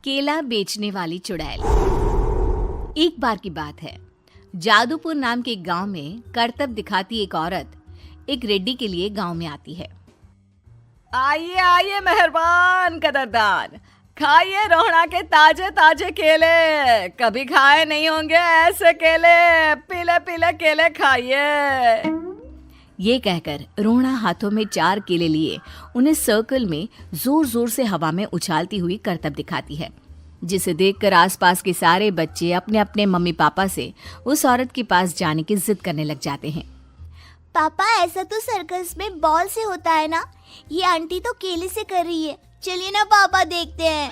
केला बेचने वाली चुड़ैल। एक बार की बात है, जादूपुर नाम के एक गांव में करतब दिखाती एक औरत एक रेड्डी के लिए गांव में आती है। आइए आइए मेहरबान कदरदान, खाइए रोहड़ा के ताजे ताजे केले। कभी खाए नहीं होंगे ऐसे केले, पीले पीले केले खाइए। ये कहकर रोहड़ा हाथों में 4 केले लिए उन्हें सर्कल में जोर जोर से हवा में उछालती हुई करतब दिखाती है, जिसे देखकर आसपास के सारे बच्चे अपने अपने मम्मी पापा से उस औरत के पास जाने की जिद करने लग जाते हैं। पापा, ऐसा तो सर्कस में बॉल से होता है ना, ये आंटी तो केले से कर रही है। चलिए ना पापा, देखते हैं।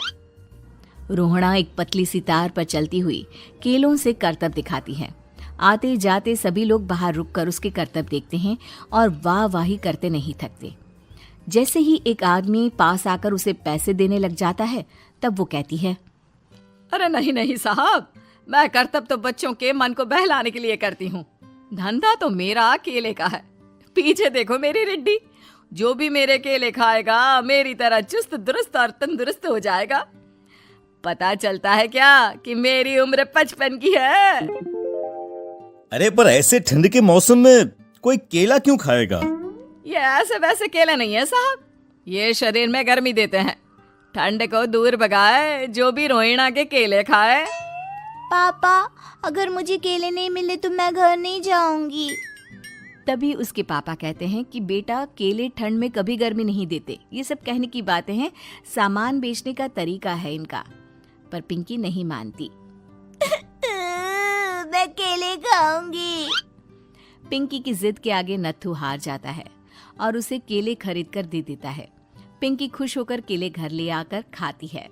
रोहड़ा एक पतली सी तार पर चलती हुई केलों से करतब दिखाती है। आते जाते सभी लोग बाहर रुककर उसके करतब देखते हैं और वाह वाही करते नहीं थकते। जैसे ही एक आदमी पास आकर उसे पैसे देने लग जाता है, तब वो कहती है, अरे नहीं नहीं साहब, मैं करतब तो बच्चों के मन को बहलाने के लिए करती हूँ। धंधा तो मेरा केले का है। पीछे देखो मेरी रिड्डी, जो भी मेरे केले खाएगा मेरी तरह चुस्त दुरुस्त और तंदुरुस्त हो जाएगा। पता चलता है क्या कि मेरी उम्र 55 की है। अरे पर ऐसे ठंड के मौसम में कोई केला क्यों खाएगा? ये ऐसे वैसे केले नहीं है साहब, ये शरीर में गर्मी देते हैं। ठंड को दूर भगाए जो भी रोहिणा के केले खाए। पापा, अगर मुझे केले नहीं मिले तो मैं घर नहीं जाऊंगी। तभी उसके पापा कहते हैं कि बेटा, केले ठंड में कभी गर्मी नहीं देते। ये सब कहने की बातें हैं, सामान बेचने का तरीका है इनका। पर पिंकी नहीं मानती। मैं केले खाऊंगी। पिंकी की जिद के आगे नत्थू हार जाता है और उसे केले खरीद कर दे देता है। पिंकी खुश होकर केले घर ले आकर खाती है।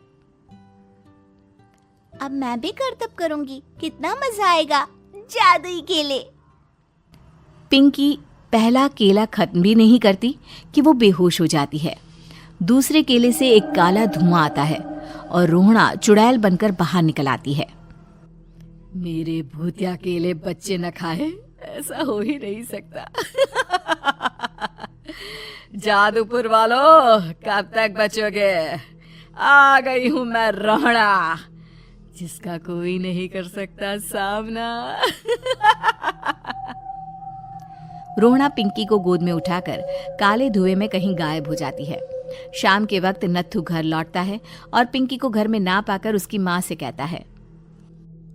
अब मैं भी करतब करूंगी, कितना मजा आएगा। जादुई केले। पिंकी पहला केला खत्म भी नहीं करती कि वो बेहोश हो जाती है। दूसरे केले से एक काला धुआं आता है और रोहड़ा चुड़ैल बनकर बाहर निकल आती है। मेरे भूतिया केले बच्चे न खाए, ऐसा हो ही नहीं सकता। जादूपुर वालों, कब तक बचोगे? आ गई हूं मैं रोहड़ा, जिसका कोई नहीं कर सकता सामना। रोहड़ा पिंकी को गोद में उठाकर काले धुएं में कहीं गायब हो जाती है। शाम के वक्त नत्थू घर लौटता है और पिंकी को घर में ना पाकर उसकी माँ से कहता है,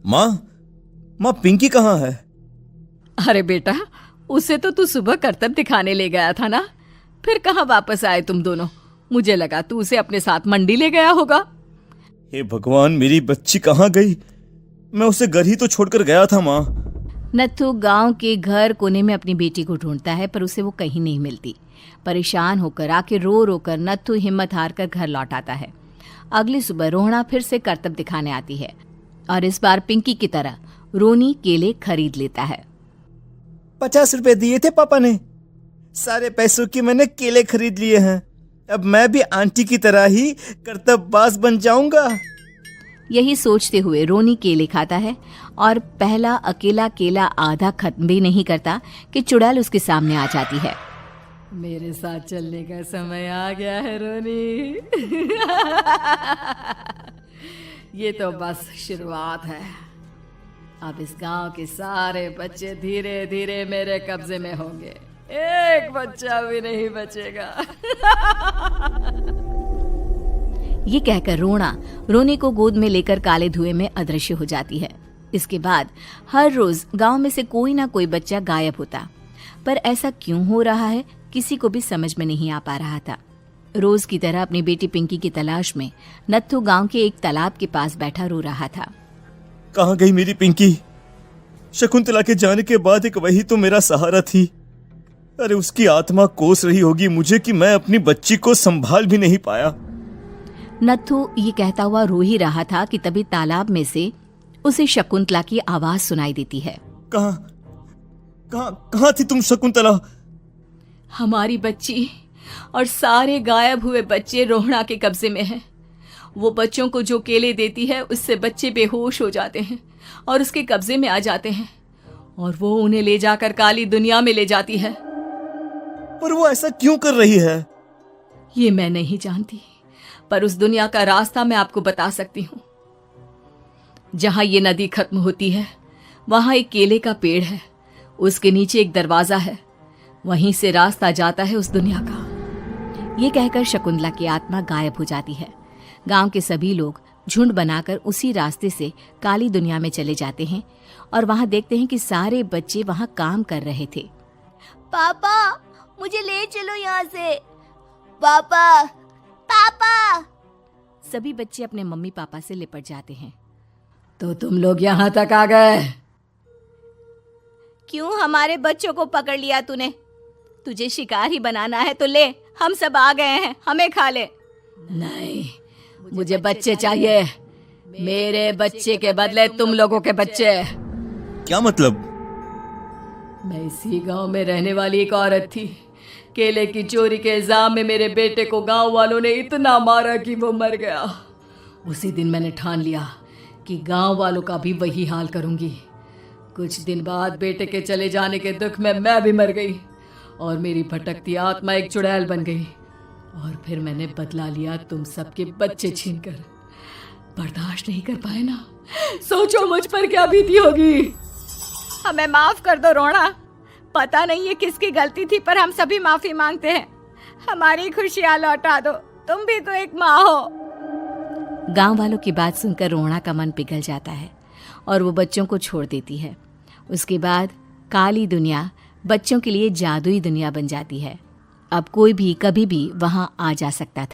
माँ पिंकी कहाँ है? अरे बेटा, उसे तो तू सुबह करतब दिखाने ले गया था ना, फिर कहाँ वापस आए तुम दोनों? मुझे लगा तू उसे अपने साथ मंडी ले गया होगा। हे भगवान, मेरी बच्ची कहाँ गई? मैं उसे घर ही तो छोड़कर गया था माँ। नत्थू गांव के घर कोने में अपनी बेटी को ढूंढता है, पर उसे वो कहीं नहीं मिलती। परेशान होकर आखिर रो रो कर नत्थू हिम्मत हार कर घर लौट आता है। अगली सुबह रोहड़ा फिर से करतब दिखाने आती है और इस बार पिंकी की तरह रोनी केले खरीद लेता है। 50 रुपए दिए थे पापा ने, सारे पैसों की मैंने केले खरीद लिए हैं। अब मैं भी आंटी की तरह ही करतबबाज बन जाऊंगा। यही सोचते हुए रोनी केले खाता है और पहला अकेला केला आधा खत्म भी नहीं करता कि चुड़ैल उसके सामने आ जाती है। मेरे साथ चलने का समय आ गया है रोनी। ये तो बस शुरुआत है। अब इस गांव के सारे बच्चे धीरे धीरे मेरे कब्जे में होंगे, एक बच्चा भी नहीं बचेगा। ये कहकर रोनी को गोद में लेकर काले धुएं में अदृश्य हो जाती है। इसके बाद हर रोज गांव में से कोई ना कोई बच्चा गायब होता, पर ऐसा क्यों हो रहा है किसी को भी समझ में नहीं आ पा रहा था। रोज की तरह अपनी बेटी पिंकी की तलाश में नत्थू गांव के एक तालाब के पास बैठा रो रहा था। कहाँ गई मेरी पिंकी? शकुंतला के जाने के बाद एक वही तो मेरा सहारा थी। अरे उसकी आत्मा कोस रही होगी मुझे कि मैं अपनी बच्ची को संभाल भी नहीं पाया। नत्थू ये कहता हुआ रो ही रहा था कि तभी तालाब में से उसे शकुंतला की आवाज सुनाई देती है। कहाँ थी तुम शकुंतला? हमारी बच्ची और सारे गायब हुए बच्चे रोहड़ा के कब्जे में हैं। वो बच्चों को जो केले देती है उससे बच्चे बेहोश हो जाते हैं और उसके कब्जे में आ जाते हैं और वो उन्हें ले जाकर काली दुनिया में ले जाती है। पर वो ऐसा क्यों कर रही है? ये मैं नहीं जानती, पर उस दुनिया का रास्ता मैं आपको बता सकती हूँ। जहां ये नदी खत्म होती है वहां एक केले का पेड़ है, उसके नीचे एक दरवाजा है, वहीं से रास्ता जाता है उस दुनिया का। ये कहकर शकुंतला की आत्मा गायब हो जाती है। गांव के सभी लोग झुंड बनाकर उसी रास्ते से काली दुनिया में चले जाते हैं और वहां देखते हैं कि सारे बच्चे वहां काम कर रहे थे। पापा मुझे ले चलो यहाँ से। पापा पापा। सभी बच्चे अपने मम्मी पापा से लिपट जाते हैं। तो तुम लोग यहाँ तक आ गए? क्यों हमारे बच्चों को पकड़ लिया तूने? तुझे शिकार ही बनाना है तो ले, हम सब आ गए हैं, हमें खा ले। नहीं, मुझे बच्चे चाहिए। मेरे बच्चे के बदले तुम लोगों के बच्चे। क्या मतलब? मैं इसी गांव में रहने वाली एक औरत थी। केले की चोरी के इल्जाम में मेरे बेटे को गांव वालों ने इतना मारा कि वो मर गया। उसी दिन मैंने ठान लिया कि गांव वालों का भी वही हाल करूंगी। कुछ दिन बाद बेटे के चले जाने के दुख में मैं भी मर गई और मेरी भटकती आत्मा एक चुड़ैल बन गई। और फिर मैंने बदला लिया तुम सबके बच्चे छीनकर। बर्दाश्त नहीं कर पाए ना? सोचो मुझ पर क्या बीती होगी। हमें माफ कर दो रोना। पता नहीं ये किसकी गलती थी, पर हम सभी माफी मांगते हैं। हमारी खुशियां लौटा दो, तुम भी तो एक माँ हो। गांव वालों की बात सुनकर रोना का मन पिघल जाता है और वो बच्चों को छोड़ देती है। उसके बाद काली दुनिया बच्चों के लिए जादुई दुनिया बन जाती है। अब कोई भी कभी भी वहां आ जा सकता था।